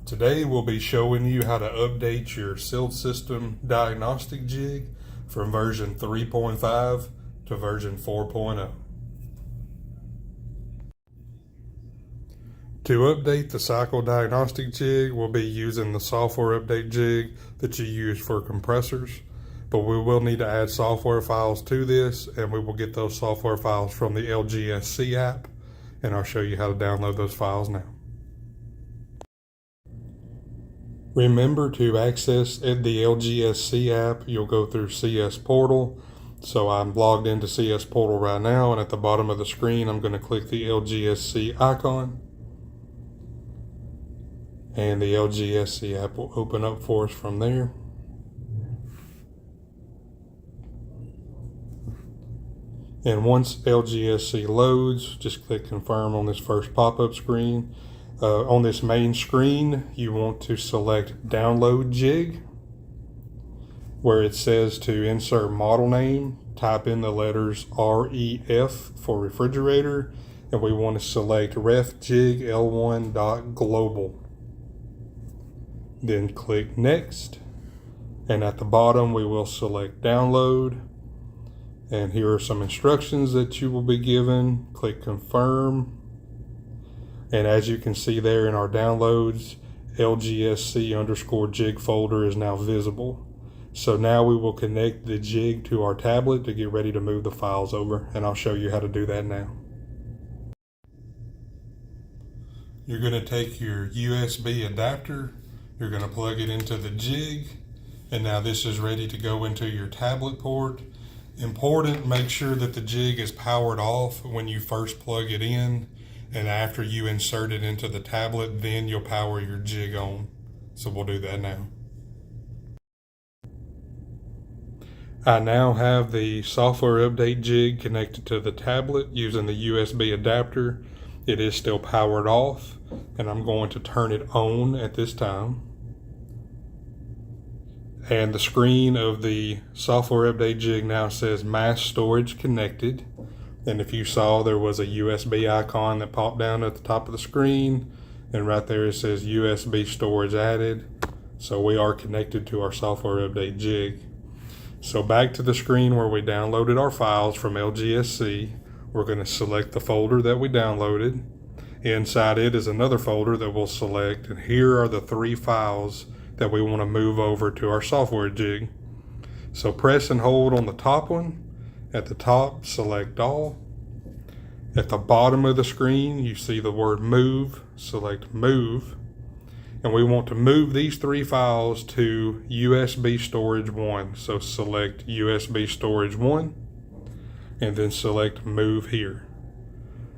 Today we'll be showing you how to update your Cycle System Diagnostic Jig from version 3.5 to version 4.0. To update the Cycle Diagnostic Jig, we'll be using the software update jig that you use for compressors, but we will need to add software files to this, and we will get those software files from the LGSC app, and I'll show you how to download those files now. Remember, to access the LGSC app, you'll go through CS Portal. So I'm logged into CS Portal right now, and at the bottom of the screen, I'm going to click the LGSC icon. And the LGSC app will open up for us from there. And once LGSC loads, just click confirm on this first pop-up screen. On this main screen, you want to select Download Jig. Where it says to insert model name, type in the letters REF for refrigerator, and we want to select REF Jig L1.global. Then click Next, and at the bottom we will select Download. And here are some instructions that you will be given. Click Confirm. And as you can see there in our downloads, LGSC_jig folder is now visible. So now we will connect the jig to our tablet to get ready to move the files over, and I'll show you how to do that now. You're going to take your USB adapter, you're going to plug it into the jig, and now this is ready to go into your tablet port. Important, make sure that the jig is powered off when you first plug it in. And after you insert it into the tablet, then you'll power your jig on. So we'll do that now. I now have the software update jig connected to the tablet using the USB adapter. It is still powered off, and I'm going to turn it on at this time. And the screen of the software update jig now says mass storage connected. And if you saw, there was a USB icon that popped down at the top of the screen, and right there it says USB storage added. So we are connected to our software update jig. So back to the screen where we downloaded our files from LGSC, we're going to select the folder that we downloaded. Inside it is another folder that we'll select, and here are the 3 files that we want to move over to our software jig. So press and hold on the top one. At the top, select all. At the bottom of the screen, you see the word move. Select move. And we want to move these 3 files to USB storage 1. So select USB storage 1 and then select move here.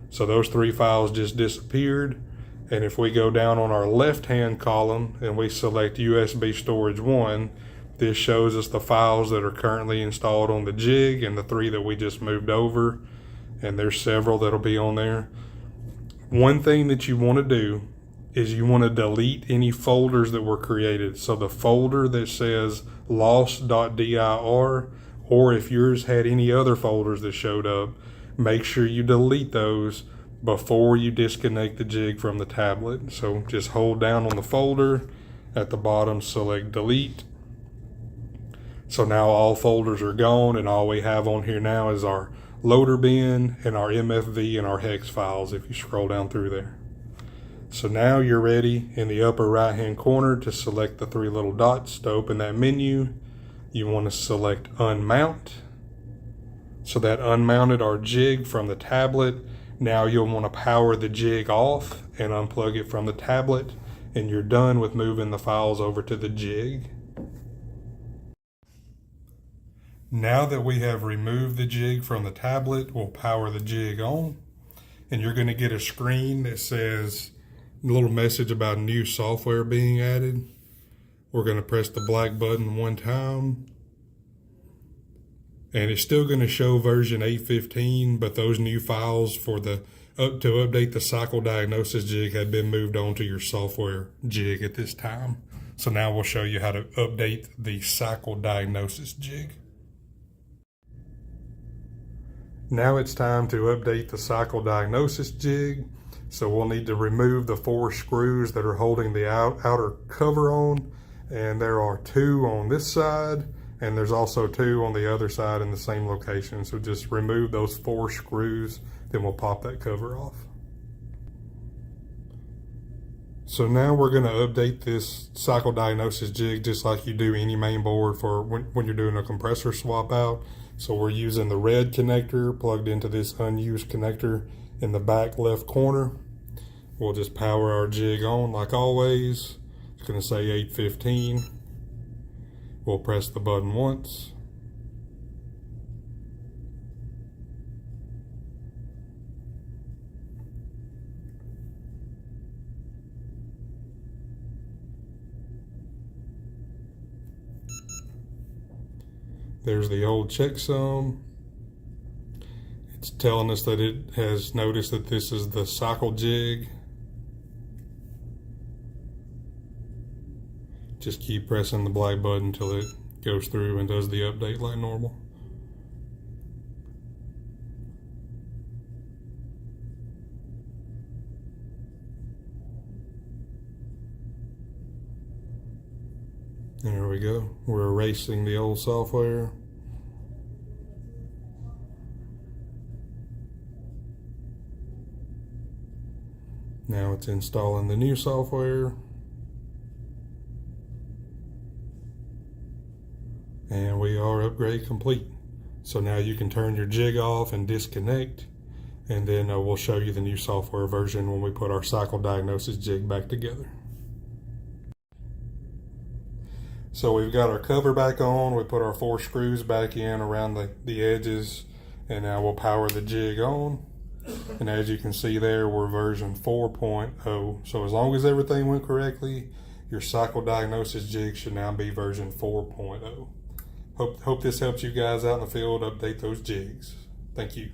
So those 3 files just disappeared. And if we go down on our left-hand column and we select USB storage 1, this shows us the files that are currently installed on the jig and the 3 that we just moved over. And there's several that'll be on there. One thing that you want to do is you want to delete any folders that were created. So the folder that says loss.dir, or if yours had any other folders that showed up, make sure you delete those before you disconnect the jig from the tablet. So just hold down on the folder. At the bottom, select delete. So now all folders are gone, and all we have on here now is our loader bin and our MFV and our hex files if you scroll down through there. So now you're ready in the upper right hand corner to select the 3 little dots to open that menu. You want to select unmount. So that unmounted our jig from the tablet. Now you'll want to power the jig off and unplug it from the tablet, and you're done with moving the files over to the jig. Now that we have removed the jig from the tablet, we'll power the jig on, and you're going to get a screen that says a little message about new software being added. We're going to press the black button 1 time, and it's still going to show version 8.15, but those new files for to update the Cycle Diagnosis Jig had been moved on to your software jig at this time. So now we'll show you how to update the Cycle Diagnosis Jig. Now it's time to update the Cycle Diagnosis Jig. So we'll need to remove the 4 screws that are holding the outer cover on, and there are 2 on this side, and there's also 2 on the other side in the same location. So just remove those 4 screws, then we'll pop that cover off. So now we're going to update this cycle diagnosis jig just like you do any main board for when you're doing a compressor swap out. So we're using the red connector plugged into this unused connector in the back left corner. We'll just power our jig on like always. It's going to say 815. We'll press the button once. There's the old checksum. It's telling us that it has noticed that this is the cycle jig. Just keep pressing the black button until it goes through and does the update like normal. There we go. We're erasing the old software. Now it's installing the new software. And we are upgrade complete. So now you can turn your jig off and disconnect, and then we'll show you the new software version when we put our cycle diagnosis jig back together. So we've got our cover back on, we put our 4 screws back in around the edges, and now we'll power the jig on. And as you can see there, we're version 4.0. So as long as everything went correctly, your cycle diagnosis jig should now be version 4.0. Hope this helps you guys out in the field update those jigs. Thank you.